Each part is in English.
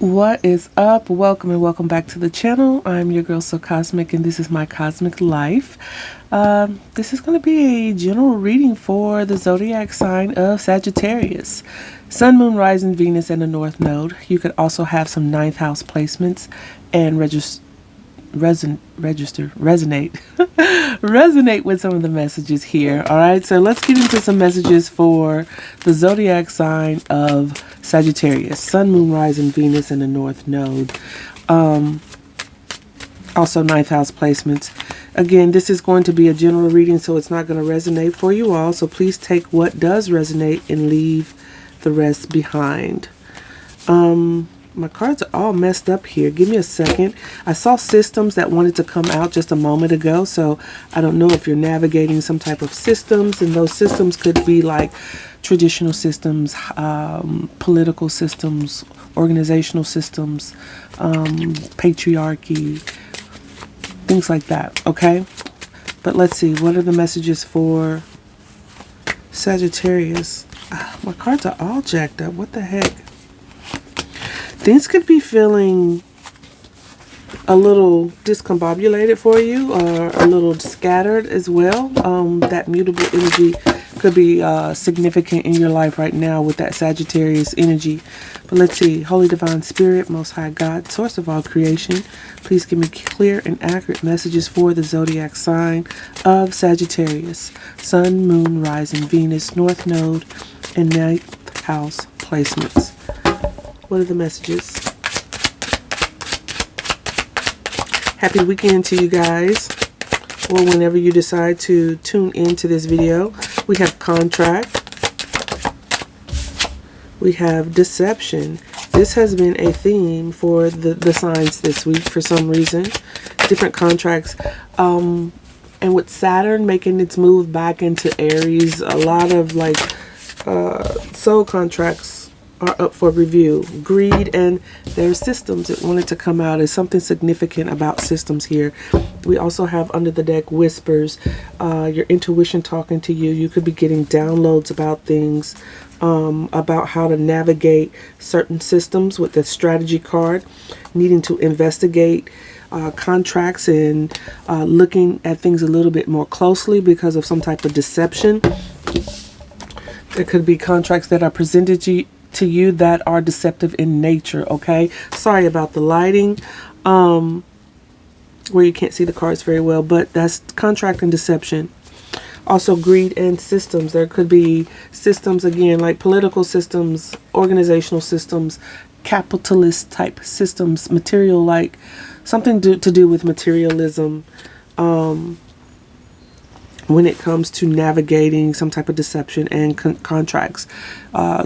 What is up? Welcome and welcome back to the channel. I'm your girl So Cosmic, and this is my cosmic life. This is going to be a general reading for the zodiac sign of Sagittarius. Sun, Moon, Rising, Venus, and the North Node. You could also have some ninth house placements and resonate resonate with some of the messages here. All right, so let's get into some messages for the zodiac sign of Sagittarius. Sun, Moon, Rising, Venus, and the North Node. Also ninth house placements. Again, this is going to be a general reading, so it's not going to resonate for you all, so please take what does resonate and leave the rest behind. My cards are all messed up here. Give me a second. I saw systems that wanted to come out just a moment ago, so I don't know if you're navigating some type of systems, and those systems could be like traditional systems, political systems, organizational systems, patriarchy, things like that, okay? But let's see, what are the messages for Sagittarius? My cards are all jacked up. What the heck? Things could be feeling a little discombobulated for you, or a little scattered as well. That mutable energy could be significant in your life right now with that Sagittarius energy. But let's see. Holy Divine Spirit, Most High God, Source of all creation, please give me clear and accurate messages for the zodiac sign of Sagittarius. Sun, Moon, Rising, Venus, North Node, and ninth house placements. What are the messages? Happy weekend to you guys, or whenever you decide to tune into this video. We have contract. We have deception. This has been a theme for the signs this week for some reason. Different contracts. And with Saturn making its move back into Aries, a lot of like soul contracts are up for review. Greed and their systems that wanted to come out is something significant about systems here. We also have under the deck whispers, your intuition talking to you. You could be getting downloads about things, about how to navigate certain systems with the strategy card, needing to investigate contracts and looking at things a little bit more closely because of some type of deception. There could be contracts that are presented to you that are deceptive in nature, okay? Sorry about the lighting, where you can't see the cards very well, but that's contract and deception. Also greed and systems. There could be systems, again, like political systems, organizational systems, capitalist type systems, material, like something to do with materialism, when it comes to navigating some type of deception and contracts,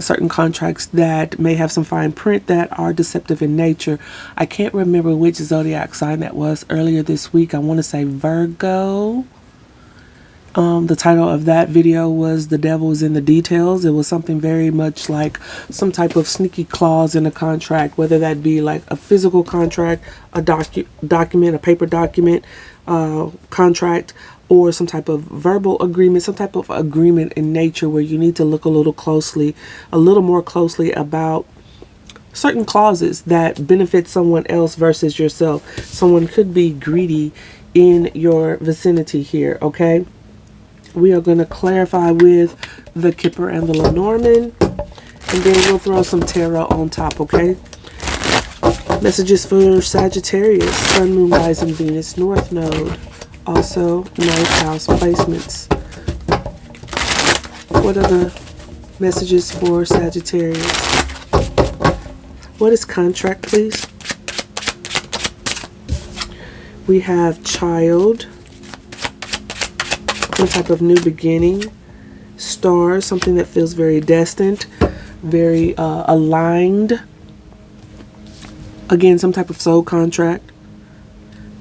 certain contracts that may have some fine print that are deceptive in nature. I can't remember which zodiac sign that was earlier this week. I want to say Virgo. The title of that video was "The Devil is in the Details." It was something very much like some type of sneaky clause in a contract, whether that be like a physical contract, a document, a paper document, contract, or some type of verbal agreement, some type of agreement in nature where you need to look a little more closely about certain clauses that benefit someone else versus yourself. Someone could be greedy in your vicinity here, okay? We are going to clarify with the Kipper and the Lenormand, and then we'll throw some tarot on top, okay? Messages for Sagittarius, Sun, Moon, Rising, Venus, North Node. Also, ninth house placements. What are the messages for Sagittarius? What is contract, please? We have child, some type of new beginning. Star, something that feels very destined, very aligned. Again, some type of soul contract.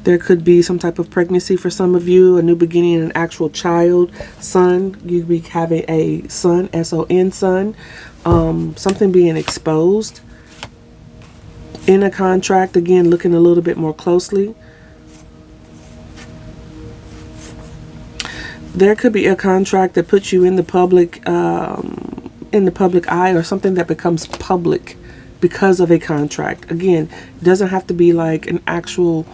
There could be some type of pregnancy for some of you, a new beginning, an actual child. Son, you'd be having a son, S-O-N, son. Something being exposed in a contract. Again, looking a little bit more closely. There could be a contract that puts you in the public eye, or something that becomes public because of a contract. Again, it doesn't have to be like an actual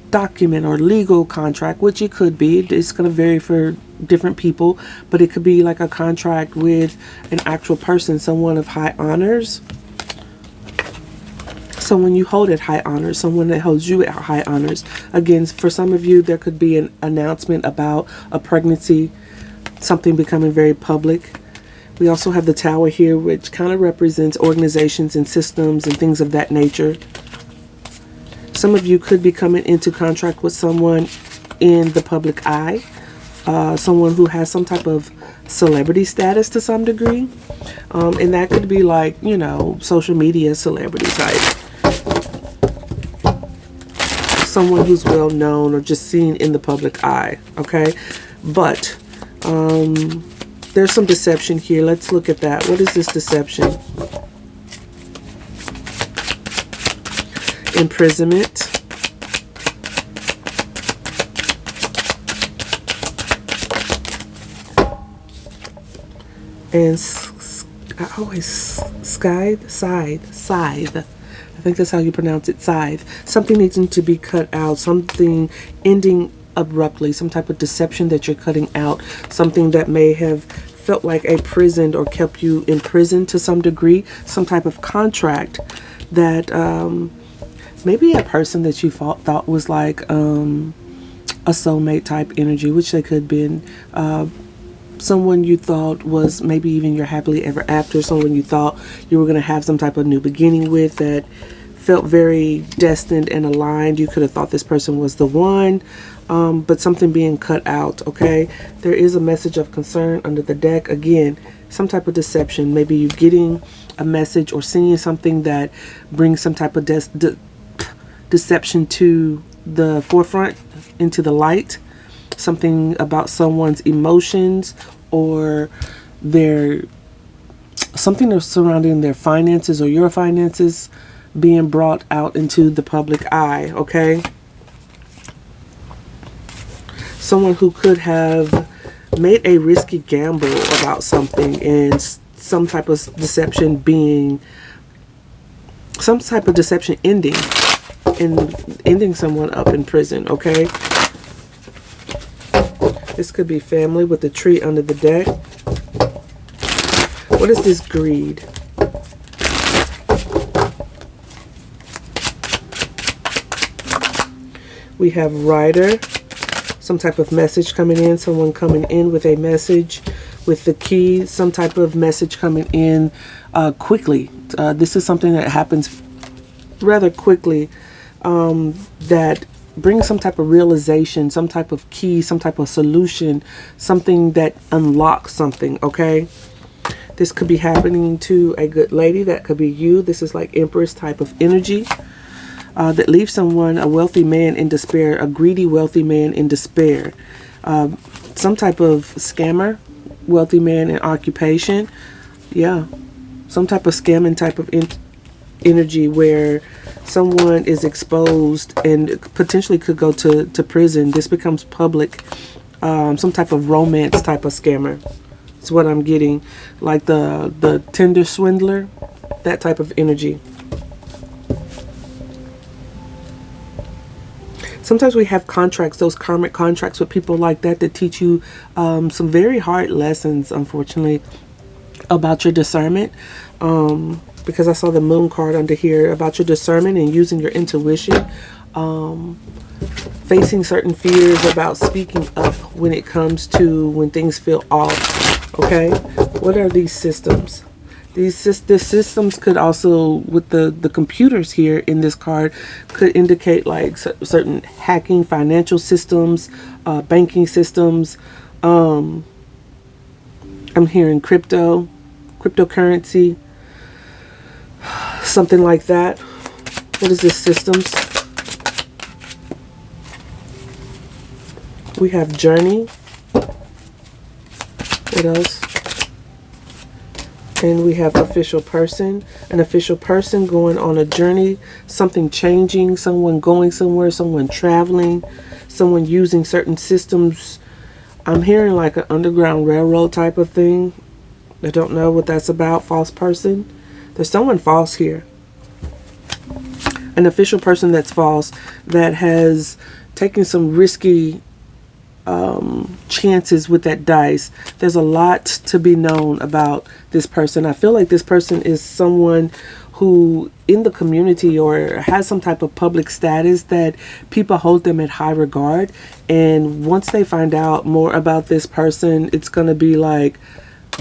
document or legal contract, which it could be. It's going to vary for different people, but it could be like a contract with an actual person, someone of high honors, someone you hold at high honors, someone that holds you at high honors. Again, for some of you, there could be an announcement about a pregnancy, something becoming very public. We also have the Tower here, which kind of represents organizations and systems and things of that nature. Some of you could be coming into contract with someone in the public eye, someone who has some type of celebrity status to some degree. And that could be like, you know, social media celebrity type. Someone who's well known or just seen in the public eye, okay? But there's some deception here. Let's look at that. What is this deception? Imprisonment. And I always scythe. I think that's how you pronounce it, scythe. Something needing to be cut out, something ending abruptly, some type of deception that you're cutting out, something that may have felt like a prison or kept you in prison to some degree, some type of contract that maybe a person that you thought was like a soulmate type energy, which they could have been. Someone you thought was maybe even your happily ever after, someone you thought you were going to have some type of new beginning with that felt very destined and aligned. You could have thought this person was the one, but something being cut out, okay? There is a message of concern under the deck. Again, some type of deception. Maybe you're getting a message or seeing something that brings some type of deception to the forefront, into the light. Something about someone's emotions or something that's surrounding their finances or your finances being brought out into the public eye, okay? Someone who could have made a risky gamble about something and some type of deception ending someone up in prison, okay? This could be family with the tree under the deck. What is this greed? We have rider, some type of message coming in, someone coming in with a message with the key, some type of message coming in quickly. This is something that happens rather quickly, that brings some type of realization, some type of key, some type of solution, something that unlocks something, okay? This could be happening to a good lady. That could be you. This is like Empress type of energy that leaves someone, a wealthy man, in despair, a greedy wealthy man in despair. Some type of scammer, wealthy man in occupation. Yeah, some type of scamming type of energy where someone is exposed and potentially could go to prison. This becomes public. Some type of romance type of scammer. That's what I'm getting. Like the Tinder swindler, that type of energy. Sometimes we have contracts, those karmic contracts with people like that teach you some very hard lessons, unfortunately, about your discernment. Because I saw the moon card under here about your discernment and using your intuition, facing certain fears about speaking up when it comes to when things feel off. Okay, what are these systems? The systems could also, with the computers here in this card, could indicate like certain hacking, financial systems, banking systems. I'm hearing cryptocurrency. Something like that. What is this, systems? We have journey. What else? And we have official person. An official person going on a journey. Something changing. Someone going somewhere. Someone traveling. Someone using certain systems. I'm hearing like an underground railroad type of thing. I don't know what that's about. False person. There's someone false here. an official person that's false, that has taken some risky chances with that dice. There's a lot to be known about this person. I feel like this person is someone who in the community or has some type of public status that people hold them in high regard. And once they find out more about this person, it's going to be like,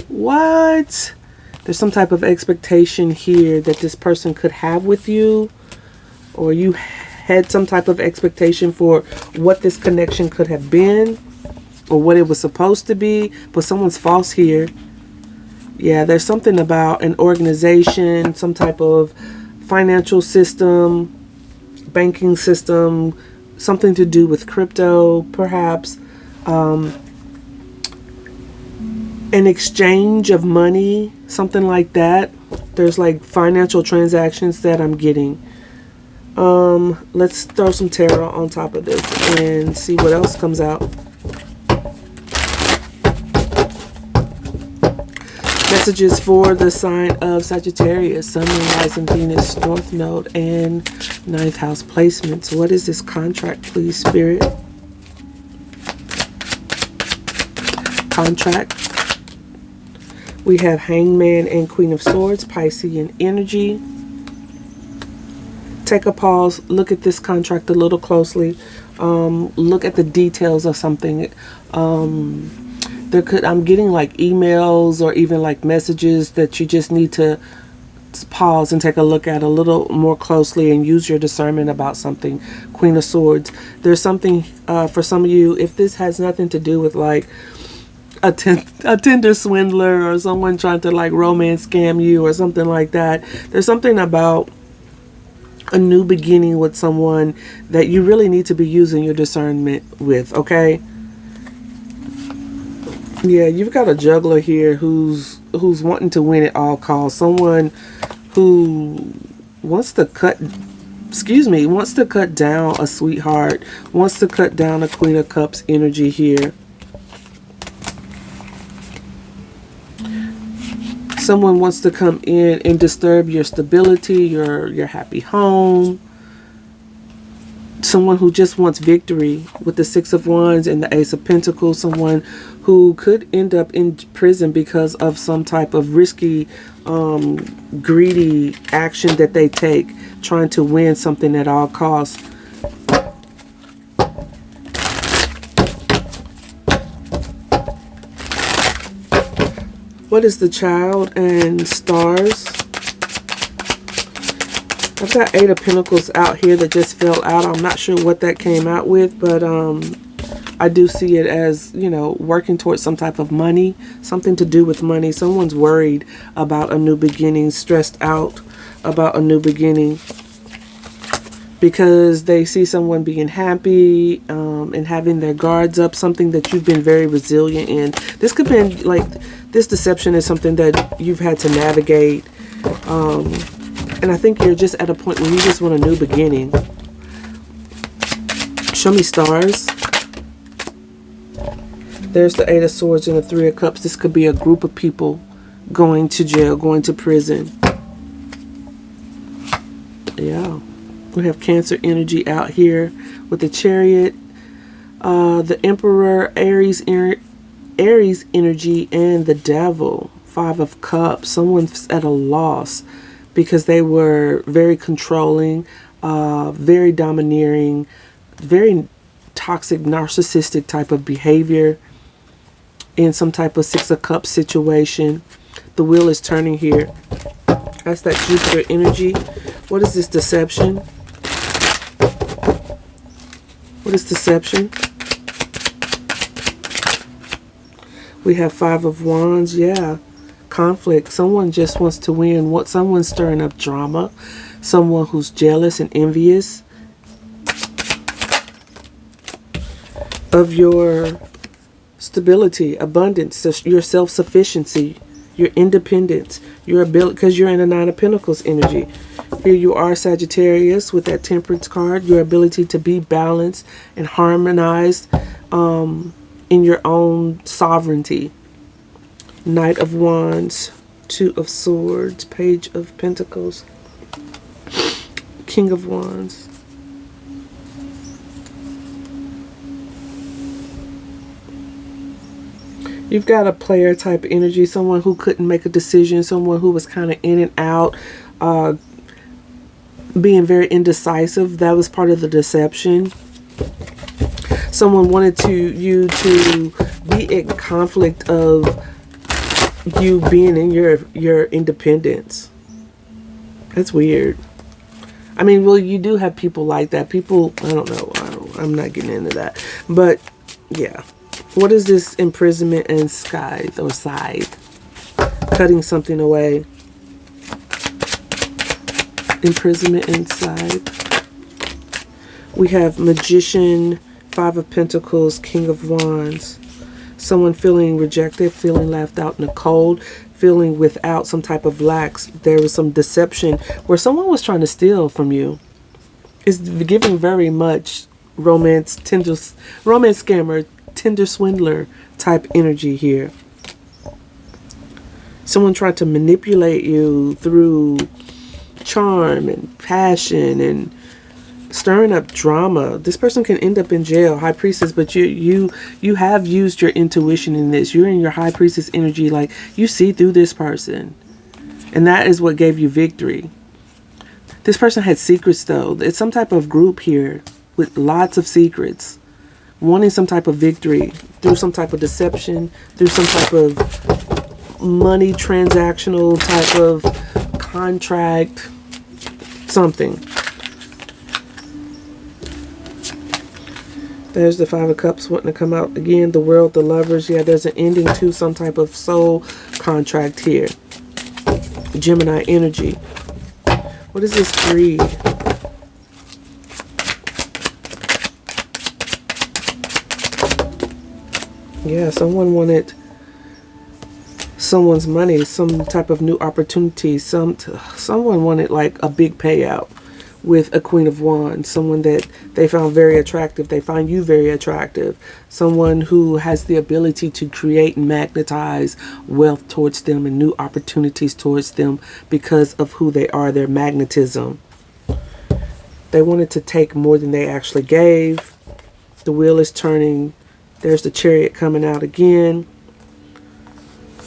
what? There's some type of expectation here that this person could have with you, or you had some type of expectation for what this connection could have been or what it was supposed to be, but someone's false here. Yeah, there's something about an organization, some type of financial system, banking system, something to do with crypto, perhaps. An exchange of money, something like that. There's like financial transactions that I'm getting. Let's throw some tarot on top of this and see what else comes out. Messages for the sign of Sagittarius, Sun, Moon, Rising, Venus, North Node, and 9th house placements. What is this contract, please, Spirit? Contract. We have Hangman and Queen of Swords, Piscean energy. Take a pause, look at this contract a little closely. Look at the details of something. I'm getting like emails or even like messages that you just need to pause and take a look at a little more closely and use your discernment about something. Queen of Swords. There's something for some of you, if this has nothing to do with like a Tinder swindler or someone trying to like romance scam you or something like that. There's something about a new beginning with someone that you really need to be using your discernment with, okay? Yeah, you've got a juggler here who's wanting to win at all costs. Someone who wants to cut down a sweetheart, wants to cut down a Queen of Cups energy here. Someone wants to come in and disturb your stability, your happy home. Someone who just wants victory with the Six of Wands and the Ace of Pentacles. Someone who could end up in prison because of some type of risky, greedy action that they take, trying to win something at all costs. What is the Child and Stars? I've got 8 of Pentacles out here that just fell out. I'm not sure what that came out with, but I do see it as, you know, working towards some type of money, something to do with money. Someone's worried about a new beginning, stressed out about a new beginning because they see someone being happy and having their guards up, something that you've been very resilient in. This could be like, this deception is something that you've had to navigate. And I think you're just at a point where you just want a new beginning. Show me stars. There's the 8 of Swords and the 3 of Cups. This could be a group of people going to jail, going to prison. Yeah. We have Cancer energy out here with the Chariot, the Emperor, Aries energy, and the Devil. 5 of Cups. Someone's at a loss because they were very controlling, very domineering, very toxic, narcissistic type of behavior in some type of 6 of Cups situation. The wheel is turning here. That's that Jupiter energy. What is this deception? What is deception? We have 5 of Wands. Yeah. Conflict. Someone just wants to win. What? Someone's stirring up drama. Someone who's jealous and envious of your stability, abundance, your self-sufficiency, your independence, your ability, because you're in a 9 of Pentacles energy. Here you are, Sagittarius, with that Temperance card. Your ability to be balanced and harmonized in your own sovereignty. Knight of Wands, 2 of Swords, Page of Pentacles, King of Wands. You've got a player type energy, someone who couldn't make a decision, someone who was kind of in and out, being very indecisive. That was part of the deception. Someone wanted you to be in conflict of you being in your independence. That's weird. I mean, well, you do have people like that. People, I don't know. I'm not getting into that. But, yeah. What is this imprisonment and scythe or scythe? Cutting something away. Imprisonment and scythe. We have Magician, Five of Pentacles, King of Wands. Someone feeling rejected, feeling left out in the cold, feeling without some type of lacks. There was some deception where someone was trying to steal from you. It's giving very much romance scammer, Tinder swindler type energy here. Someone tried to manipulate you through charm and passion and stirring up drama. This person can end up in jail, High Priestess, but you have used your intuition in this. You're in your High Priestess energy, like you see through this person, and that is what gave you victory. This person had secrets though. It's some type of group here with lots of secrets, wanting some type of victory through some type of deception, through some type of money transactional type of contract, something. There's the Five of Cups wanting to come out again. The World, the Lovers. Yeah, there's an ending to some type of soul contract here. Gemini energy. What is this greed? Yeah, someone wanted someone's money, some type of new opportunity. Someone wanted like a big payout with a Queen of Wands. Someone that they found very attractive. They find you very attractive. Someone who has the ability to create and magnetize wealth towards them and new opportunities towards them because of who they are, their magnetism. They wanted to take more than they actually gave. The wheel is turning. There's the Chariot coming out again.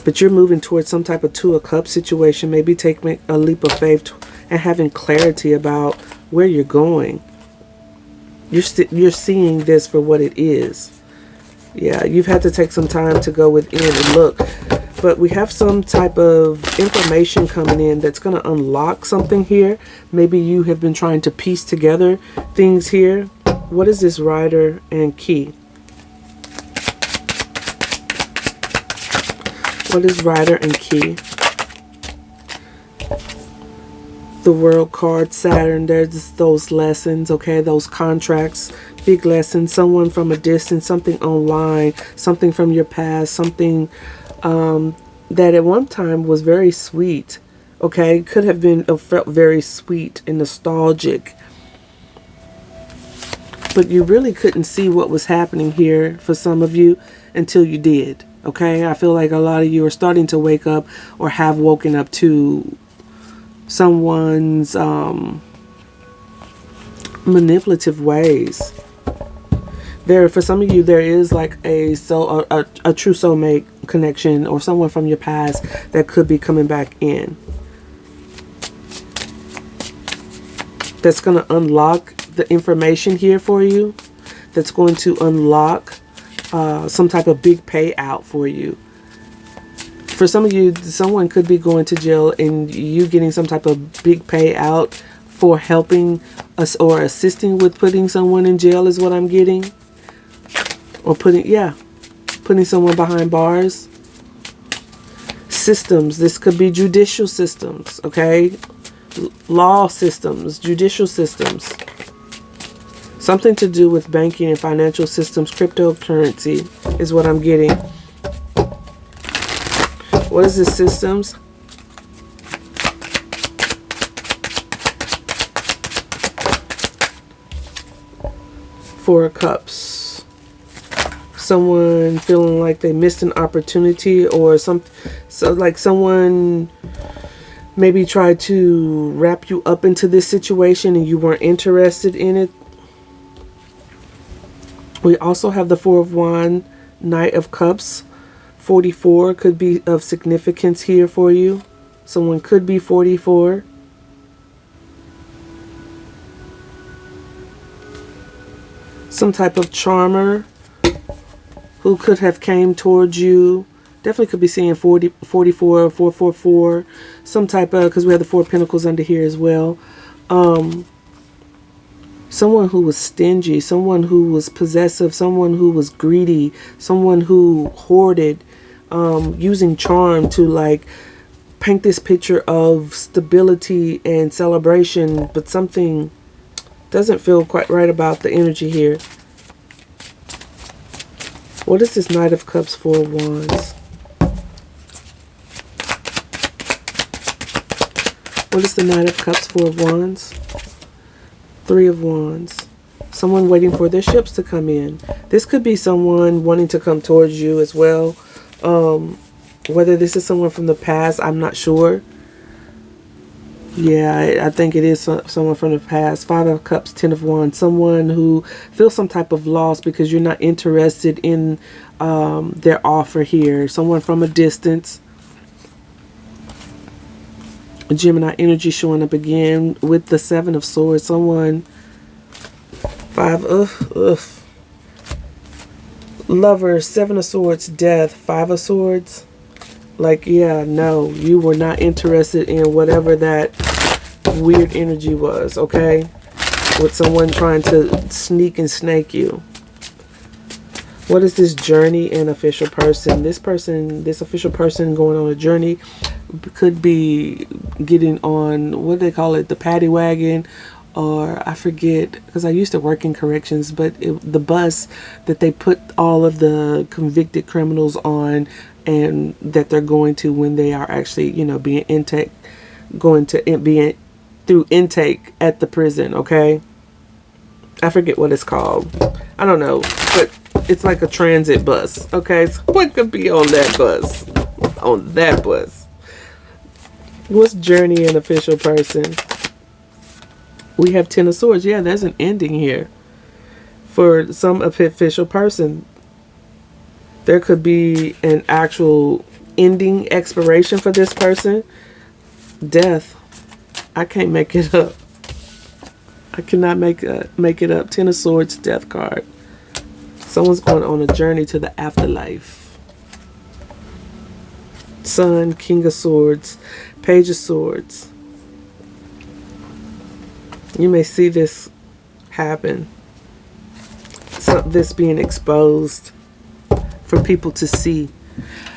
But you're moving towards some type of Two of Cups situation. Maybe taking a leap of faith and having clarity about where you're going. You're seeing this for what it is. Yeah, you've had to take some time to go within and look. But we have some type of information coming in that's going to unlock something here. Maybe you have been trying to piece together things here. What is this Rider and Key? What is Rider and Key? The World card, Saturn. There's those lessons, okay? Those contracts, big lessons. Someone from a distance, something online, something from your past, something that at one time was very sweet, okay? Could have been felt very sweet and nostalgic. But you really couldn't see what was happening here for some of you until you did. Okay, I feel like a lot of you are starting to wake up or have woken up to someone's manipulative ways. For some of you, there is like a true soulmate connection or someone from your past that could be coming back in. That's going to unlock the information here for you. That's going to unlock some type of big payout for you. For some of you, someone could be going to jail and you getting some type of big payout for helping us or assisting with putting someone in jail is what I'm getting. Or putting someone behind bars. Systems. This could be judicial systems, okay? Law systems, judicial systems. Something to do with banking and financial systems. Cryptocurrency is what I'm getting. What is this systems? Four of Cups. Someone feeling like they missed an opportunity or like someone maybe tried to wrap you up into this situation and you weren't interested in it. We also have the Four of Wands, Knight of Cups. 44 could be of significance here for you. Someone could be 44. Some type of charmer who could have came towards you. Definitely could be seeing 40, 44, 444. Some type of, because we have the Four of Pentacles under here as well. Someone who was stingy, someone who was possessive, someone who was greedy, someone who hoarded, using charm to like paint this picture of stability and celebration, but something doesn't feel quite right about the energy here. What is this Knight of Cups, Four of Wands? What is the Knight of Cups, Four of Wands? Three of Wands. Someone waiting for their ships to come in. This could be someone wanting to come towards you as well. Whether this is someone from the past, I'm not sure. Yeah, I think it is someone from the past. Five of Cups, Ten of Wands. Someone who feels some type of loss because you're not interested in their offer here. Someone from a distance. Gemini energy showing up again with the Seven of Swords. Someone, Lovers, Seven of Swords, Death, Five of Swords. Like, yeah, no, you were not interested in whatever that weird energy was, okay? With someone trying to sneak and snake you. What is this journey and official person? This official person going on a journey could be getting on, what do they call it, the paddy wagon, or I forget, because I used to work in corrections, but the bus that they put all of the convicted criminals on, and that they're going to when they are actually, you know, being through intake at the prison, okay? I forget what it's called. I don't know, but it's like a transit bus, okay? So what could be on that bus? On that bus. What's journey and official person? We have Ten of Swords. Yeah, there's an ending here. For some official person, there could be an actual ending, expiration for this person. Death. I can't make it up. I cannot make it up. Ten of Swords, Death card. Someone's going on a journey to the afterlife. Sun, King of Swords, Page of Swords. You may see this happen. This being exposed for people to see.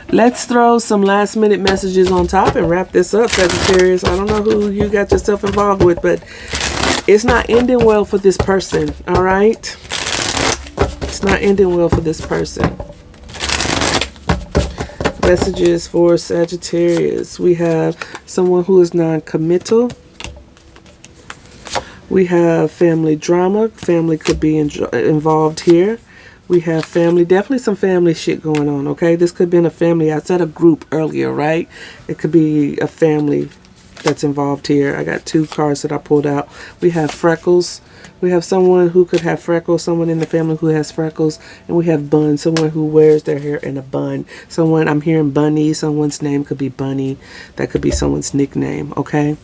Let's throw some last minute messages on top and wrap this up, Sagittarius. I don't know who you got yourself involved with, but it's not ending well for this person, all right? It's not ending well for this person. Messages for Sagittarius. We have someone who is non-committal. We have family drama. Family could be involved here. We have family, definitely some family shit going on, okay? This could be in a family. I said a group earlier, right? It could be a family that's involved here. I got two cards that I pulled out. We have freckles. We have someone who could have freckles, someone in the family who has freckles, and we have bun, someone who wears their hair in a bun. Someone, I'm hearing Bunny, someone's name could be Bunny. That could be someone's nickname, okay?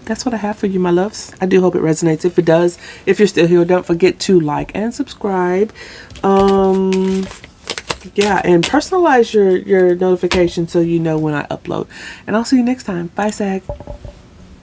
That's what I have for you, my loves. I do hope it resonates. If it does, if you're still here, don't forget to like and subscribe. Yeah, and personalize your notifications so you know when I upload. And I'll see you next time. Bye, Sag.